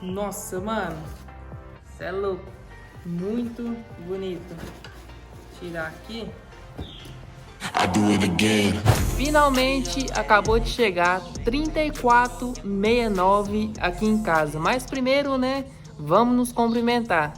Nossa, mano, cê é louco, muito bonito. Tirar aqui. Finalmente acabou de chegar 3469 aqui em casa. Mas primeiro, né, vamos nos cumprimentar.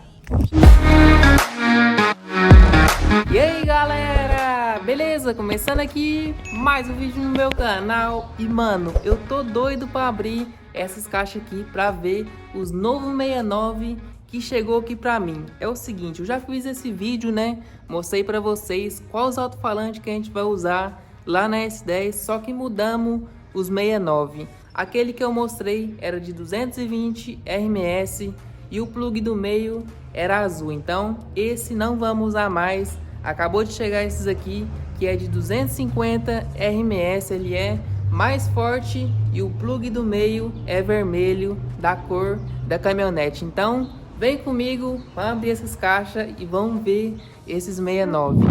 E aí, galera, beleza? Começando aqui mais um vídeo no meu canal. E mano, eu tô doido pra abrir essas caixas aqui pra ver os novos 69 que chegou aqui pra mim. É o seguinte, eu já fiz esse vídeo, né? Mostrei pra vocês quais alto-falantes que a gente vai usar lá na S10, só que mudamos os 69. Aquele que eu mostrei era de 220 RMS e o plug do meio era azul. Então, esse não vamos usar mais. Acabou de chegar esses aqui, que é de 250 RMS, ele é mais forte e o plug do meio é vermelho, da cor da caminhonete. Então, vem comigo, vamos abrir essas caixas e vamos ver esses 69.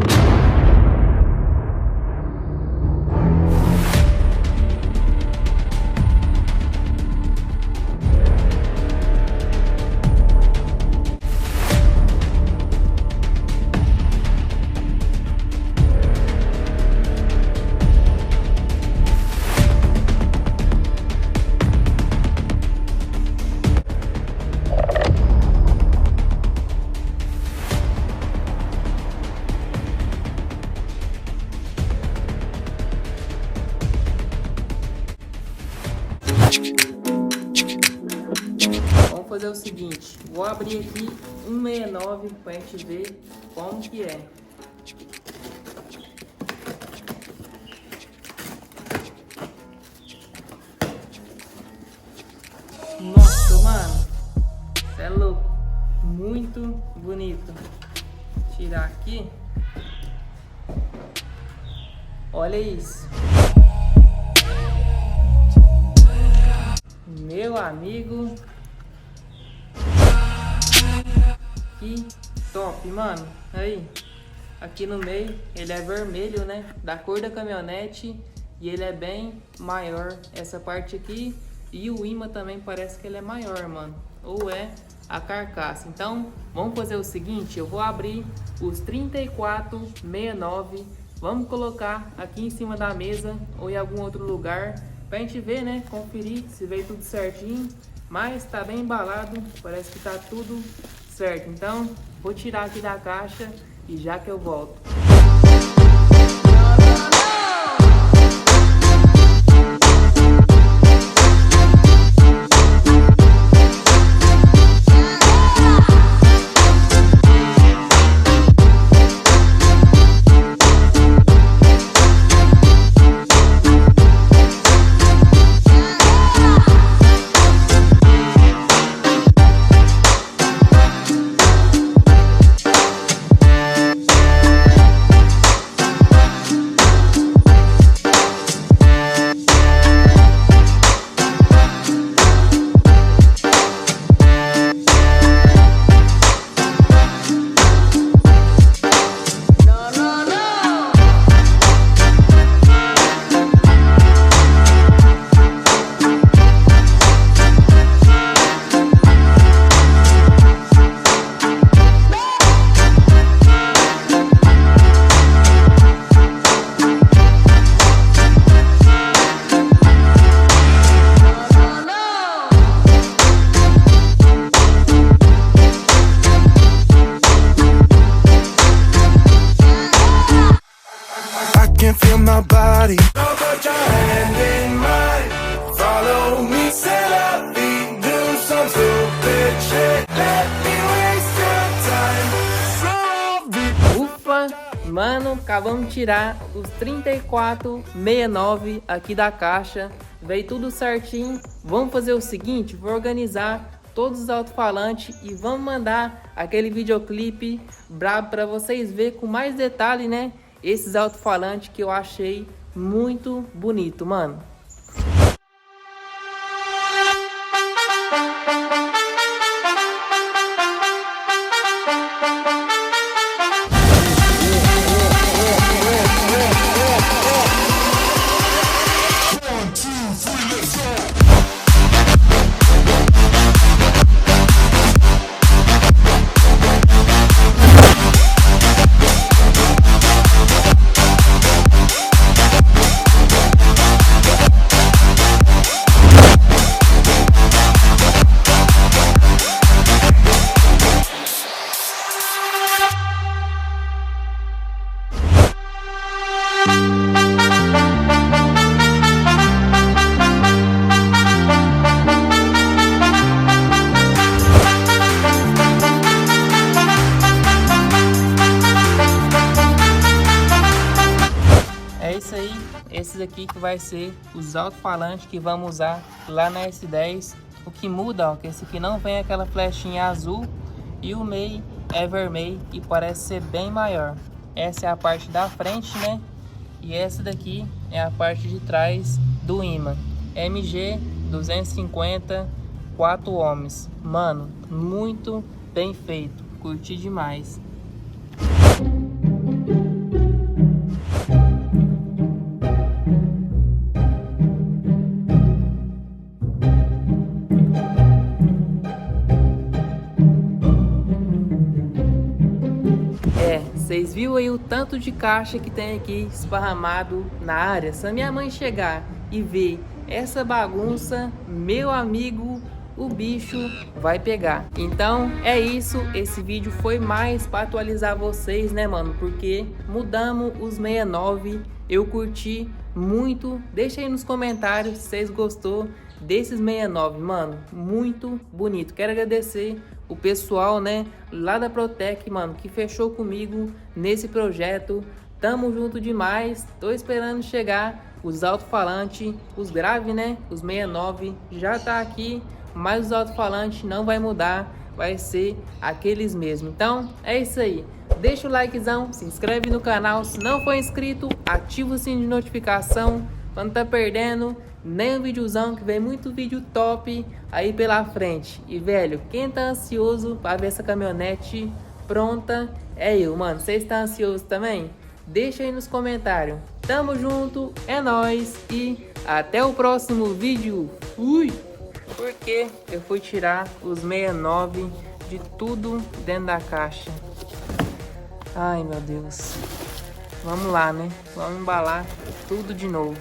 Vamos fazer o seguinte, vou abrir aqui 169 pra gente ver como que é. Nossa, mano, cê é louco, muito bonito. Tirar aqui. Olha isso. Meu amigo, que top, mano. Aí, aqui no meio ele é vermelho, né, da cor da caminhonete, e ele é bem maior essa parte aqui, e o imã também parece que ele é maior, mano, ou é a carcaça. Então vamos fazer o seguinte, eu vou abrir os 3469, vamos colocar aqui em cima da mesa ou em algum outro lugar pra gente ver, né, conferir se veio tudo certinho. Mas tá bem embalado, parece que tá tudo certo. Então vou tirar aqui da caixa e já que eu volto. Feel my body. Put your hand in mine. Follow me, set up, do some stupid shit. Let me waste your time. Ufa, mano, acabamos de tirar os 3469 aqui da caixa. Veio tudo certinho. Vamos fazer o seguinte, vou organizar todos os alto-falantes e vamos mandar aquele videoclipe brabo para vocês verem com mais detalhe, né? Esses alto-falantes que eu achei muito bonito, mano. vai ser os alto-falantes que vamos usar lá na S10. O que muda, ó, que esse aqui não vem aquela flechinha azul e o meio é vermelho e parece ser bem maior. Essa é a parte da frente, né? E essa daqui é a parte de trás do imã. MG 250, 4 ohms. Mano, muito bem feito. Curti demais. Vocês viram aí o tanto de caixa que tem aqui esparramado na área? Se a minha mãe chegar e ver essa bagunça, meu amigo, o bicho vai pegar. Então é isso, esse vídeo foi mais para atualizar vocês, né, mano? Porque mudamos os 69, eu curti muito. Deixa aí nos comentários se vocês gostou desses 69, mano, muito bonito. Quero agradecer o pessoal, né, lá da Protec, mano, que fechou comigo nesse projeto. Tamo junto demais. Tô esperando chegar os alto-falantes, os graves, né, os 69 já tá aqui, mas os alto-falantes não vai mudar, vai ser aqueles mesmo. Então é isso aí. Deixa o likezão, se inscreve no canal, se não for inscrito, ativa o sininho de notificação pra não tá perdendo nem um videozão, que vem muito vídeo top aí pela frente. E velho, quem tá ansioso para ver essa caminhonete pronta é eu, mano. Vocês estão ansiosos também? Deixa aí nos comentários. Tamo junto, é nóis e até o próximo vídeo. Fui! Porque eu fui tirar os 69 de tudo dentro da caixa. Ai meu Deus. Vamos lá, né? Vamos embalar tudo de novo.